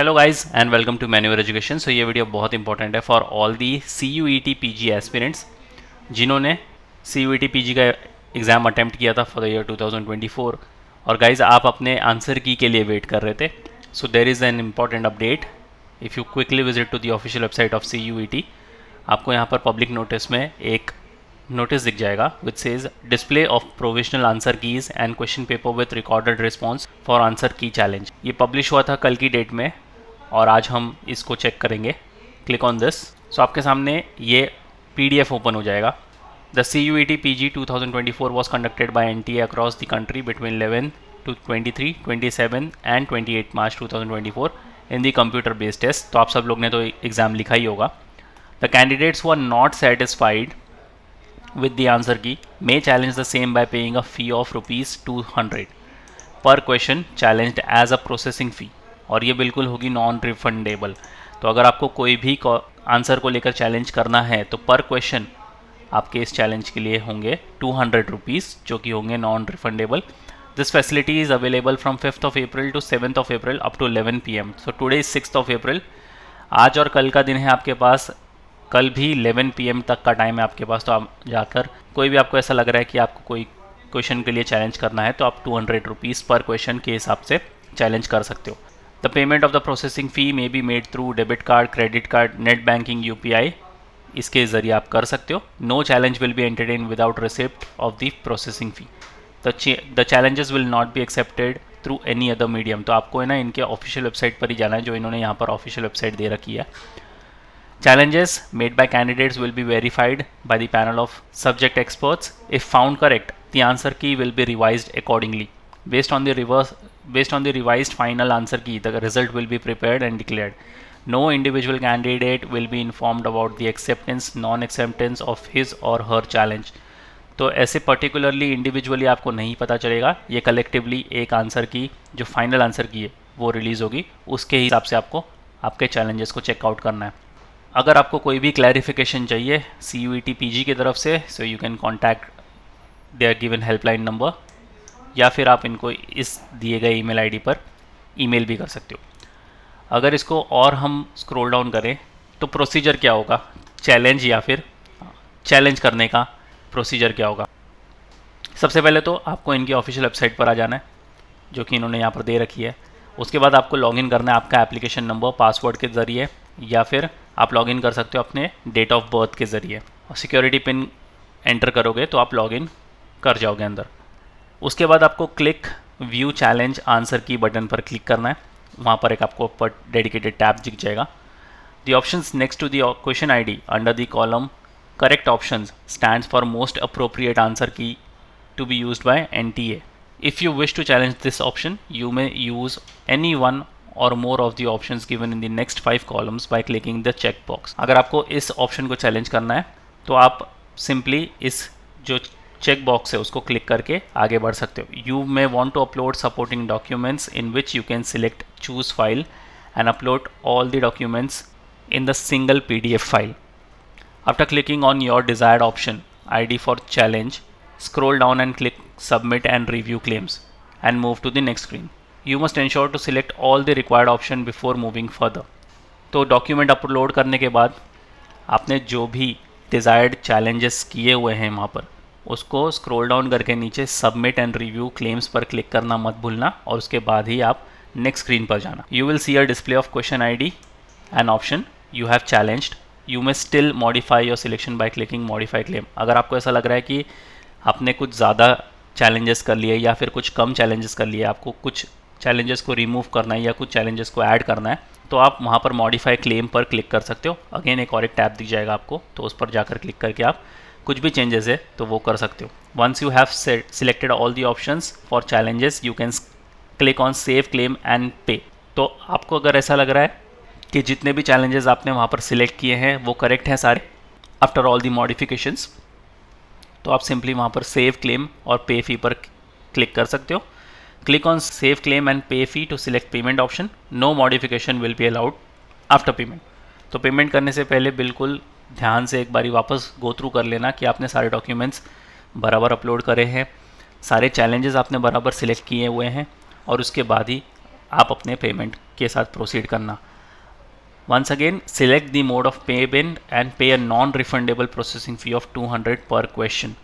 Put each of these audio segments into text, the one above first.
Hello guys and welcome to मैन्यूअर education. So ये video बहुत इंपॉर्टेंट है for all the CUET PG aspirants जिन्होंने CUET PG का एग्ज़ाम अटेम्प्ट किया था फॉर द ईयर 2024। और गाइस आप अपने आंसर की के लिए वेट कर रहे थे। So there is an important update. If you quickly visit to the official website of CUET, आपको यहाँ पर पब्लिक नोटिस में एक नोटिस दिख जाएगा which says display of provisional answer keys and question paper with recorded response for answer की challenge. ये publish हुआ था कल की डेट में और आज हम इसको चेक करेंगे। Click on this. सो आपके सामने ये PDF ओपन हो जाएगा। The CUET PG 2024 was conducted by NTA across the country between 11 to 23, 27 and 28 March 2024 in the computer based test। तो आप सब लोग ने तो एग्ज़ाम लिखा ही होगा। The candidates who are not satisfied with the answer key may challenge the same by paying a fee of ₹200 per question challenged as a processing fee। और ये बिल्कुल होगी नॉन रिफंडेबल। तो अगर आपको कोई भी आंसर को लेकर चैलेंज करना है तो पर क्वेश्चन आपके इस चैलेंज के लिए होंगे ₹200 जो कि होंगे non refundable. This facility is available from 5th of April to 7th of April up to 11 PM। So today is 6th of April। आज और कल का दिन है आपके पास। कल भी 11 PM तक का टाइम है आपके पास। तो आप जाकर कोई भी आपको ऐसा लग रहा है कि आपको कोई क्वेश्चन के लिए चैलेंज करना है तो आप ₹200 पर क्वेश्चन के हिसाब से चैलेंज कर सकते हो। The payment of the processing fee may be made through debit card, credit card, net banking, UPI, इसके ज़रिए आप कर सकते हो। No challenge will be entertain without receipt of the processing fee. The challenges will not be accepted through any other medium. तो आपको है ना इनके ऑफिशियल वेबसाइट पर ही जाना है जो इन्होंने यहाँ पर ऑफिशियल वेबसाइट दे रखी है। Challenges made by candidates will be verified by the panel of subject experts. If found correct, the answer key will be revised accordingly. Based on the revised final answer key, the result will be prepared and declared. No individual candidate will be informed about the acceptance, non-acceptance of his or her challenge. तो ऐसे particularly individually आपको नहीं पता चलेगा। ये collectively एक answer की जो फाइनल आंसर की है वो रिलीज़ होगी, उसके हिसाब से आपको आपके चैलेंजेस को चेकआउट करना है। अगर आपको कोई भी क्लैरिफिकेशन चाहिए CUET PG की तरफ से, so you can contact their given helpline number, या फिर आप इनको इस दिए गए ईमेल आईडी पर ईमेल भी कर सकते हो। अगर इसको और हम स्क्रॉल डाउन करें तो प्रोसीजर क्या होगा, चैलेंज या फिर चैलेंज करने का प्रोसीजर क्या होगा। सबसे पहले तो आपको इनकी ऑफिशियल वेबसाइट पर आ जाना है जो कि इन्होंने यहाँ पर दे रखी है। उसके बाद आपको लॉगिन करना है आपका एप्लीकेशन नंबर, पासवर्ड के ज़रिए, या फिर आप लॉगिन कर सकते हो अपने डेट ऑफ बर्थ के ज़रिए। और सिक्योरिटी पिन एंटर करोगे तो आप लॉगिन कर जाओगे अंदर। उसके बाद आपको क्लिक व्यू चैलेंज आंसर की बटन पर क्लिक करना है। वहाँ पर एक आपको ऊपर डेडिकेटेड टैब दिख जाएगा। The options next to the question ID under the column correct options stands for most appropriate answer key to be used by NTA. If you wish to challenge this option, you may use any one or more of the options given in the next 5 columns by clicking the check box. अगर आपको इस option को challenge करना है तो आप simply इस जो चेक बॉक्स है उसको क्लिक करके आगे बढ़ सकते हो। You may want to upload supporting documents in which you can select choose file and upload all the documents in the single PDF file. After clicking on your desired option ID for challenge, scroll down and click submit and review claims and move to the next screen. You must ensure to select all the required option before moving further. तो document upload करने के बाद आपने जो भी desired challenges किए हुए हैं वहाँ पर उसको स्क्रॉल डाउन करके नीचे सबमिट एंड रिव्यू क्लेम्स पर क्लिक करना मत भूलना, और उसके बाद ही आप नेक्स्ट स्क्रीन पर जाना। You will see a display of question ID and option you have challenged. You may still modify your selection by clicking modify claim. अगर आपको ऐसा लग रहा है कि आपने कुछ ज़्यादा चैलेंजेस कर लिए या फिर कुछ कम चैलेंजेस कर लिए, आपको कुछ चैलेंजेस को रिमूव करना है या कुछ चैलेंजेस को ऐड करना है, तो आप वहाँ पर मॉडिफाई क्लेम पर क्लिक कर सकते हो। अगेन एक और एक टैब दिख जाएगा आपको, तो उस पर जाकर क्लिक करके आप कुछ भी चेंजेस है तो वो कर सकते हो। Once you have selected all the options for challenges you can click on save claim and pay. तो आपको अगर ऐसा लग रहा है कि जितने भी चैलेंजेस आपने वहाँ पर सिलेक्ट किए हैं वो करेक्ट हैं सारे आफ्टर ऑल दी मॉडिफिकेशंस, तो आप सिंपली वहाँ पर सेव क्लेम और पे फी पर क्लिक कर सकते हो। Click on save claim and pay fee to select payment option. No modification will be allowed after payment. तो पेमेंट करने से पहले बिल्कुल ध्यान से एक बारी वापस गो थ्रू कर लेना कि आपने सारे डॉक्यूमेंट्स बराबर अपलोड करे हैं, सारे चैलेंजेस आपने बराबर सिलेक्ट किए हुए हैं, और उसके बाद ही आप अपने पेमेंट के साथ प्रोसीड करना। Once again select the mode of payment and pay a non refundable processing fee of 200 per question.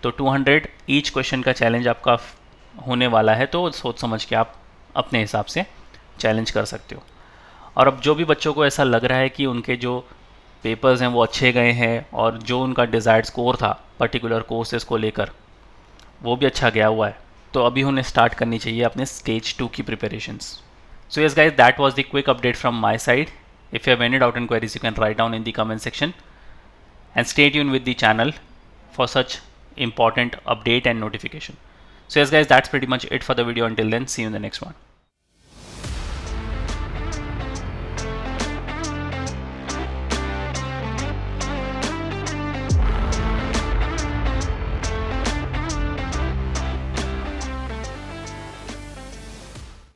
तो 200 ईच क्वेश्चन का चैलेंज आपका होने वाला है, तो सोच समझ के आप अपने हिसाब से चैलेंज कर सकते हो। और अब जो भी बच्चों को ऐसा लग रहा है कि उनके जो पेपर्स हैं वो अच्छे गए हैं और जो उनका डिज़ायर्ड स्कोर था पर्टिकुलर कोर्सेज को लेकर वो भी अच्छा गया हुआ है, तो अभी उन्हें स्टार्ट करनी चाहिए अपने स्टेज 2 की preparations. So yes guys, that was the quick update from my side. If you have any doubt and queries, you can write down in the comment section and stay tuned with the channel for such important update and notification. So yes guys, that's pretty much it for the video. Until then, see you in the next one.